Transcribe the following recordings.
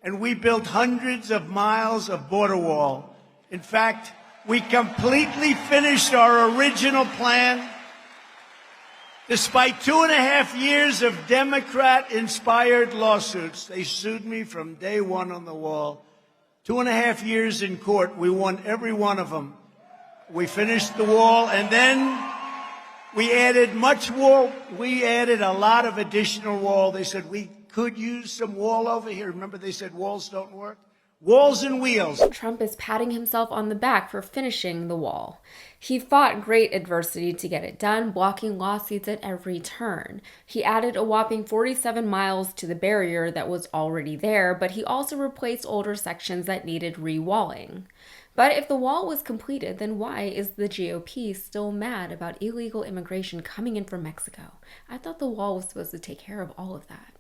and we built hundreds of miles of border wall. In fact, we completely finished our original plan. Despite 2.5 years of Democrat-inspired lawsuits, they sued me from day one on the wall. 2.5 years in court, we won every one of them. We finished the wall, and then we added much wall. We added a lot of additional wall. They said we could use some wall over here. Remember they said walls don't work? Walls and wheels. Trump is patting himself on the back for finishing the wall. He fought great adversity to get it done, blocking lawsuits at every turn. He added a whopping 47 miles to the barrier that was already there, but he also replaced older sections that needed re-walling. But if the wall was completed, then why is the GOP still mad about illegal immigration coming in from Mexico? I thought the wall was supposed to take care of all of that.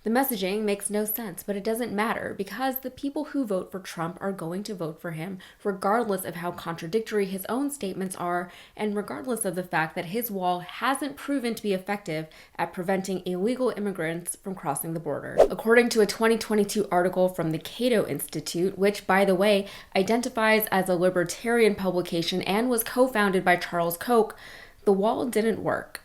The messaging makes no sense, but it doesn't matter because the people who vote for Trump are going to vote for him regardless of how contradictory his own statements are and regardless of the fact that his wall hasn't proven to be effective at preventing illegal immigrants from crossing the border. According to a 2022 article from the Cato Institute, which, by the way, identifies as a libertarian publication and was co-founded by Charles Koch, the wall didn't work.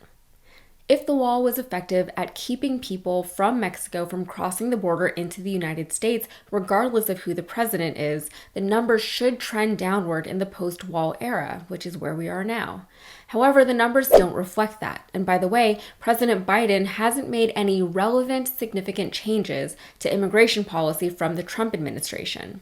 If the wall was effective at keeping people from Mexico from crossing the border into the United States, regardless of who the president is, the numbers should trend downward in the post-wall era, which is where we are now. However, the numbers don't reflect that. And by the way, President Biden hasn't made any relevant, significant changes to immigration policy from the Trump administration.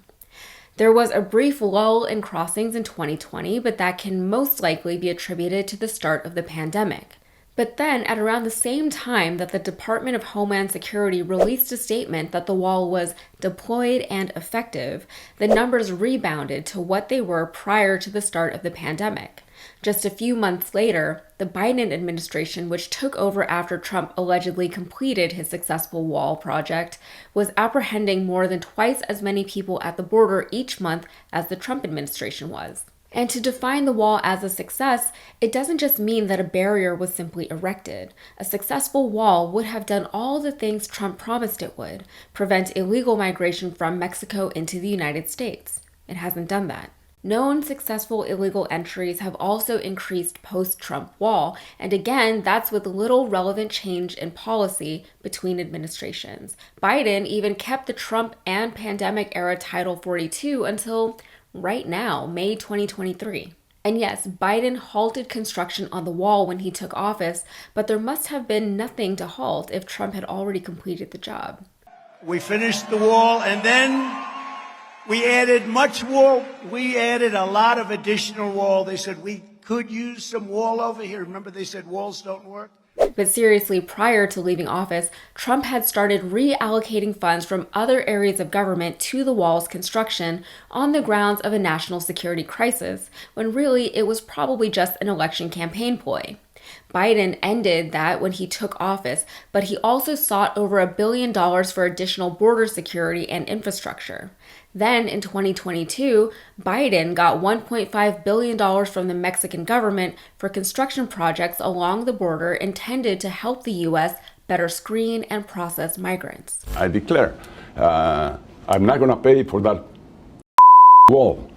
There was a brief lull in crossings in 2020, but that can most likely be attributed to the start of the pandemic. But then, at around the same time that the Department of Homeland Security released a statement that the wall was deployed and effective, the numbers rebounded to what they were prior to the start of the pandemic. Just a few months later, the Biden administration, which took over after Trump allegedly completed his successful wall project, was apprehending more than twice as many people at the border each month as the Trump administration was. And to define the wall as a success, it doesn't just mean that a barrier was simply erected. A successful wall would have done all the things Trump promised it would: prevent illegal migration from Mexico into the United States. It hasn't done that. Known successful illegal entries have also increased post-Trump wall, and again, that's with little relevant change in policy between administrations. Biden even kept the Trump and pandemic-era Title 42 until right now, May 2023. And yes, Biden halted construction on the wall when he took office, but there must have been nothing to halt if Trump had already completed the job. We finished the wall, and then we added much wall. We added a lot of additional wall. They said we could use some wall over here. Remember they said walls don't work? But seriously, prior to leaving office, Trump had started reallocating funds from other areas of government to the wall's construction on the grounds of a national security crisis, when really it was probably just an election campaign ploy. Biden ended that when he took office, but he also sought over $1 billion for additional border security and infrastructure. Then in 2022, Biden got $1.5 billion from the Mexican government for construction projects along the border intended to help the U.S. better screen and process migrants. I declare, I'm not going to pay for that wall.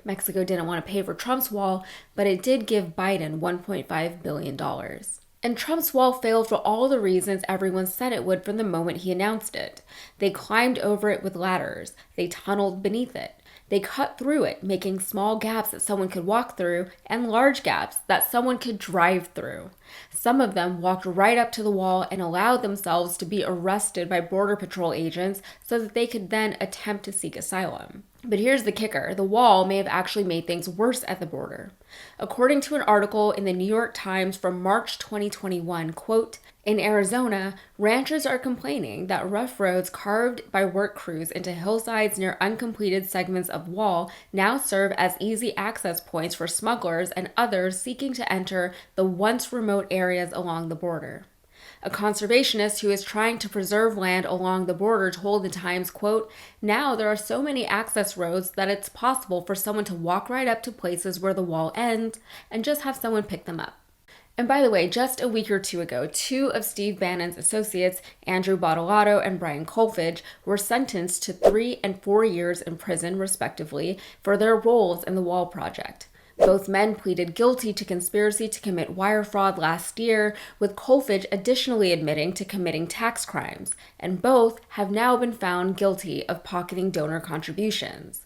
Mexico didn't want to pay for Trump's wall, but it did give Biden $1.5 billion. And Trump's wall failed for all the reasons everyone said it would from the moment he announced it. They climbed over it with ladders. They tunneled beneath it. They cut through it, making small gaps that someone could walk through and large gaps that someone could drive through. Some of them walked right up to the wall and allowed themselves to be arrested by Border Patrol agents so that they could then attempt to seek asylum. But here's the kicker. The wall may have actually made things worse at the border. According to an article in the New York Times from March 2021, quote, in Arizona, ranchers are complaining that rough roads carved by work crews into hillsides near uncompleted segments of wall now serve as easy access points for smugglers and others seeking to enter the once remote areas along the border. A conservationist who is trying to preserve land along the border told the Times, quote, now there are so many access roads that it's possible for someone to walk right up to places where the wall ends and just have someone pick them up. And by the way, just a week or two ago, two of Steve Bannon's associates, Andrew Bottolato and Brian Kolfage, were sentenced to 3 and 4 years in prison, respectively, for their roles in the Wall project. Both men pleaded guilty to conspiracy to commit wire fraud last year, with Kolfage additionally admitting to committing tax crimes, and both have now been found guilty of pocketing donor contributions.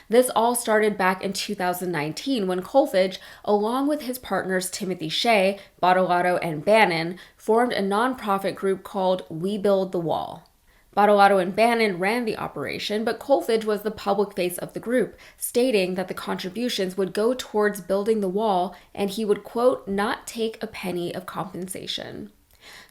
This all started back in 2019 when Kolfage, along with his partners Timothy Shea, Bottolato, and Bannon, formed a nonprofit group called We Build the Wall. Bottolato and Bannon ran the operation, but Kolfage was the public face of the group, stating that the contributions would go towards building the wall and he would, quote, not take a penny of compensation.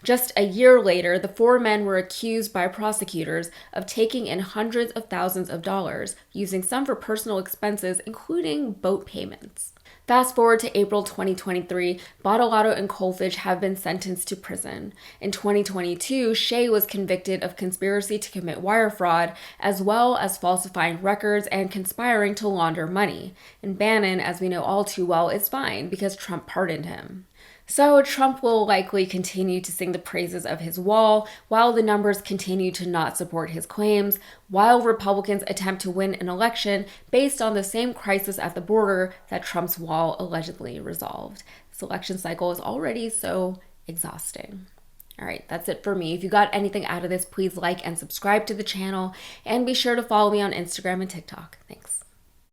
Just a year later, the four men were accused by prosecutors of taking in hundreds of thousands of dollars, using some for personal expenses, including boat payments. Fast forward to April 2023, Bottolato and Kolfage have been sentenced to prison. In 2022, Shea was convicted of conspiracy to commit wire fraud, as well as falsifying records and conspiring to launder money. And Bannon, as we know all too well, is fine because Trump pardoned him. So Trump will likely continue to sing the praises of his wall while the numbers continue to not support his claims, while Republicans attempt to win an election based on the same crisis at the border that Trump's wall allegedly resolved. This election cycle is already so exhausting. All right, that's it for me. If you got anything out of this, please like and subscribe to the channel, and be sure to follow me on Instagram and TikTok. Thanks.